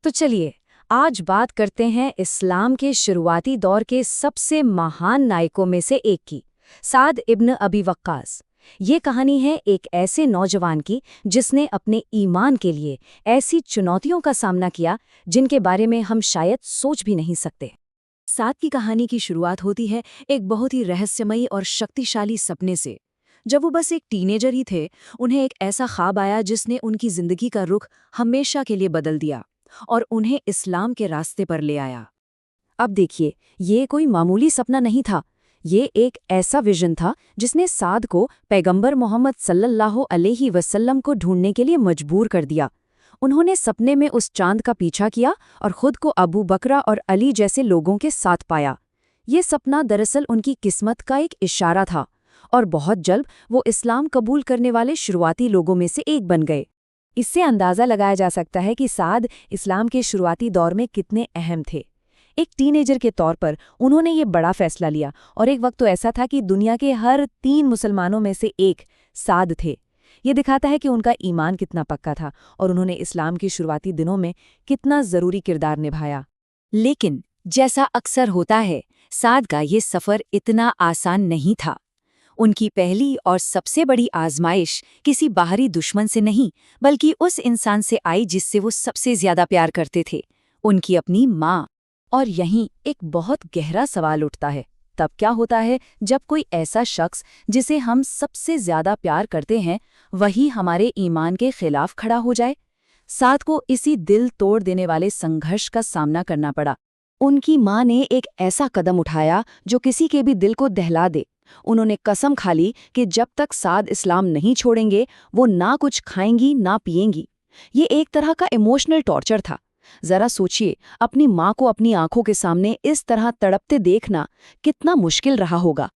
तो चलिए आज बात करते हैं इस्लाम के शुरुआती दौर के सबसे महान नायकों में से एक की, साद इब्न अबी वक्कास। ये कहानी है एक ऐसे नौजवान की जिसने अपने ईमान के लिए ऐसी चुनौतियों का सामना किया जिनके बारे में हम शायद सोच भी नहीं सकते। साद की कहानी की शुरुआत होती है एक बहुत ही रहस्यमयी और शक्तिशाली सपने से। जब वो बस एक टीनेजर ही थे, उन्हें एक ऐसा ख्वाब आया जिसने उनकी जिंदगी का रुख हमेशा के लिए बदल दिया और उन्हें इस्लाम के रास्ते पर ले आया। अब देखिए, ये कोई मामूली सपना नहीं था। ये एक ऐसा विजन था जिसने साद को पैगंबर मोहम्मद सल्लल्लाहु अलैहि वसल्लम को ढूंढने के लिए मजबूर कर दिया। उन्होंने सपने में उस चांद का पीछा किया और खुद को अबू बकरा और अली जैसे लोगों के साथ पाया। ये सपना दरअसल उनकी किस्मत का एक इशारा था और बहुत जल्द वो इस्लाम कबूल करने वाले शुरुआती लोगों में से एक बन गए। इससे अंदाज़ा लगाया जा सकता है कि साद इस्लाम के शुरुआती दौर में कितने अहम थे। एक टीनेजर के तौर पर उन्होंने ये बड़ा फैसला लिया और एक वक्त तो ऐसा था कि दुनिया के हर 3 मुसलमानों में से एक साद थे। ये दिखाता है कि उनका ईमान कितना पक्का था और उन्होंने इस्लाम के शुरुआती दिनों में कितना ज़रूरी किरदार निभाया। लेकिन जैसा अक्सर होता है, साद का ये सफ़र इतना आसान नहीं था। उनकी पहली और सबसे बड़ी आजमाइश किसी बाहरी दुश्मन से नहीं, बल्कि उस इंसान से आई जिससे वो सबसे ज्यादा प्यार करते थे, उनकी अपनी माँ। और यहीं एक बहुत गहरा सवाल उठता है, तब क्या होता है जब कोई ऐसा शख्स जिसे हम सबसे ज्यादा प्यार करते हैं वही हमारे ईमान के खिलाफ खड़ा हो जाए। साद को इसी दिल तोड़ देने वाले संघर्ष का सामना करना पड़ा। उनकी माँ ने एक ऐसा कदम उठाया जो किसी के भी दिल को दहला दे। उन्होंने कसम खा ली कि जब तक साद इस्लाम नहीं छोड़ेंगे वो ना कुछ खाएंगी ना पिएंगी। ये एक तरह का इमोशनल टॉर्चर था। जरा सोचिए, अपनी माँ को अपनी आंखों के सामने इस तरह तड़पते देखना कितना मुश्किल रहा होगा।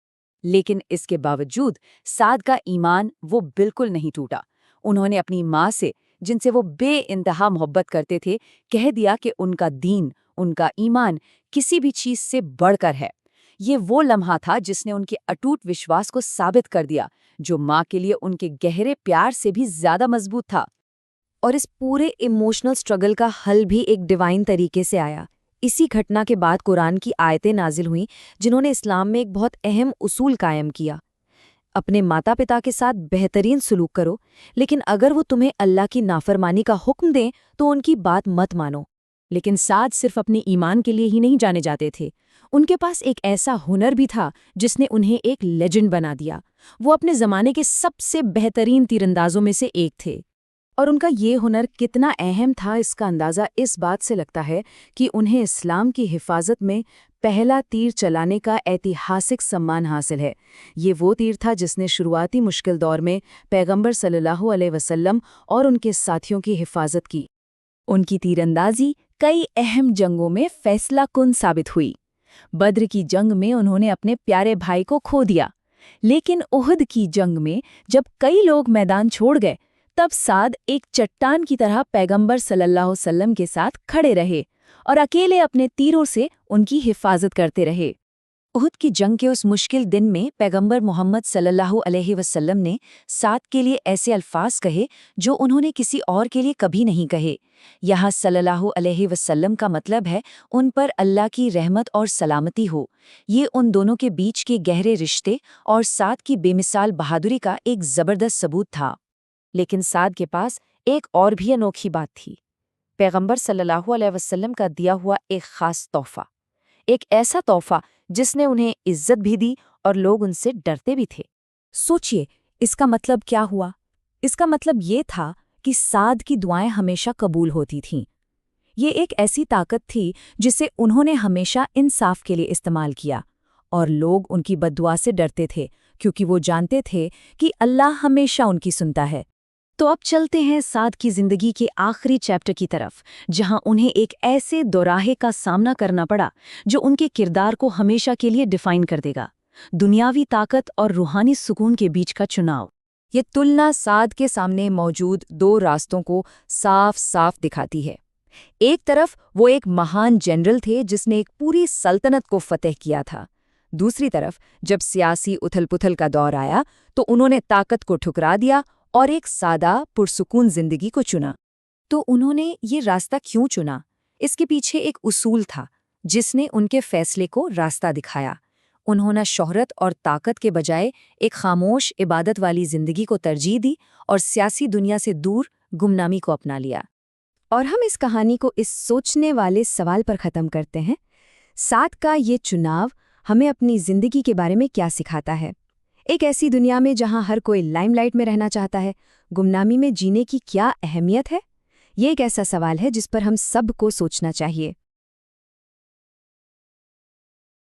लेकिन इसके बावजूद साद का ईमान वो बिल्कुल नहीं टूटा। उन्होंने अपनी माँ से, जिनसे वो बेइंतहा मोहब्बत करते थे, कह दिया कि उनका दीन, उनका ईमान किसी भी चीज से बढ़कर है। ये वो लम्हा था जिसने उनके अटूट विश्वास को साबित कर दिया, जो माँ के लिए उनके गहरे प्यार से भी ज्यादा मजबूत था। और इस पूरे इमोशनल स्ट्रगल का हल भी एक डिवाइन तरीके से आया। इसी घटना के बाद कुरान की आयतें नाजिल हुईं जिन्होंने इस्लाम में एक बहुत अहम उसूल कायम किया। अपने माता पिता के साथ बेहतरीन सलूक करो, लेकिन अगर वो तुम्हें अल्लाह की नाफरमानी का हुक्म दें तो उनकी बात मत मानो। लेकिन साद सिर्फ अपने ईमान के लिए ही नहीं जाने जाते थे। उनके पास एक ऐसा हुनर भी था जिसने उन्हें एक लेजेंड बना दिया। वो अपने ज़माने के सबसे बेहतरीन तीरंदाजों में से एक थे। और उनका ये हुनर कितना अहम था इसका अंदाज़ा इस बात से लगता है कि उन्हें इस्लाम की हिफाजत में पहला तीर चलाने का ऐतिहासिक सम्मान हासिल है। ये वो तीर था जिसने शुरुआती मुश्किल दौर में पैगंबर सल्लल्लाहु अलैहि वसल्लम और उनके साथियों की हिफाजत की। उनकी तीरंदाजी कई अहम जंगों में फैसलाकुन साबित हुई। बद्र की जंग में उन्होंने अपने प्यारे भाई को खो दिया, लेकिन उहद की जंग में जब कई लोग मैदान छोड़ गए, तब साद एक चट्टान की तरह पैगंबर सल्लल्लाहु अलैहि वसल्लम के साथ खड़े रहे और अकेले अपने तीरों से उनकी हिफाजत करते रहे। उहद की जंग के उस मुश्किल दिन में पैगंबर मोहम्मद सल्लल्लाहु अलैहि वसल्लम ने साद के लिए ऐसे अल्फाज कहे जो उन्होंने किसी और के लिए कभी नहीं कहे। यहाँ सल्लल्लाहु अलैहि वसल्लम का मतलब है उन पर अल्लाह की रहमत और सलामती हो। ये उन दोनों के बीच के गहरे रिश्ते और साद की बेमिसाल बहादुरी का एक ज़बरदस्त सबूत था। लेकिन साद के पास एक और भी अनोखी बात थी, पैगंबर सल्लल्लाहु अलैहि वसल्लम का दिया हुआ एक ख़ास तोहफ़ा। एक ऐसा तोहफ़ा जिसने उन्हें इज्जत भी दी और लोग उनसे डरते भी थे। सोचिए, इसका मतलब क्या हुआ? इसका मतलब ये था कि साद की दुआएं हमेशा कबूल होती थीं। ये एक ऐसी ताकत थी जिसे उन्होंने हमेशा इंसाफ के लिए इस्तेमाल किया और लोग उनकी बद्दुआ से डरते थे क्योंकि वो जानते थे कि अल्लाह हमेशा उनकी सुनता है। तो अब चलते हैं साद की जिंदगी के आखिरी चैप्टर की तरफ, जहां उन्हें एक ऐसे दोराहे का सामना करना पड़ा जो उनके किरदार को हमेशा के लिए डिफाइन कर देगा। दुनियावी ताकत और रूहानी सुकून के बीच का चुनाव। ये तुलना साद के सामने मौजूद 2 रास्तों को साफ साफ दिखाती है। एक तरफ वो एक महान जनरल थे जिसने एक पूरी सल्तनत को फतेह किया था। दूसरी तरफ जब सियासी उथल-पुथल का दौर आया तो उन्होंने ताकत को ठुकरा दिया और एक सादा पुरसुकून जिंदगी को चुना। तो उन्होंने ये रास्ता क्यों चुना? इसके पीछे एक उसूल था जिसने उनके फैसले को रास्ता दिखाया। उन्होंने शोहरत और ताकत के बजाय एक खामोश इबादत वाली जिंदगी को तरजीह दी और सियासी दुनिया से दूर गुमनामी को अपना लिया। और हम इस कहानी को इस सोचने वाले सवाल पर ख़त्म करते हैं, साद का ये चुनाव हमें अपनी ज़िंदगी के बारे में क्या सिखाता है? एक ऐसी दुनिया में जहां हर कोई लाइमलाइट में रहना चाहता है, गुमनामी में जीने की क्या अहमियत है? ये एक ऐसा सवाल है जिस पर हम सबको सोचना चाहिए।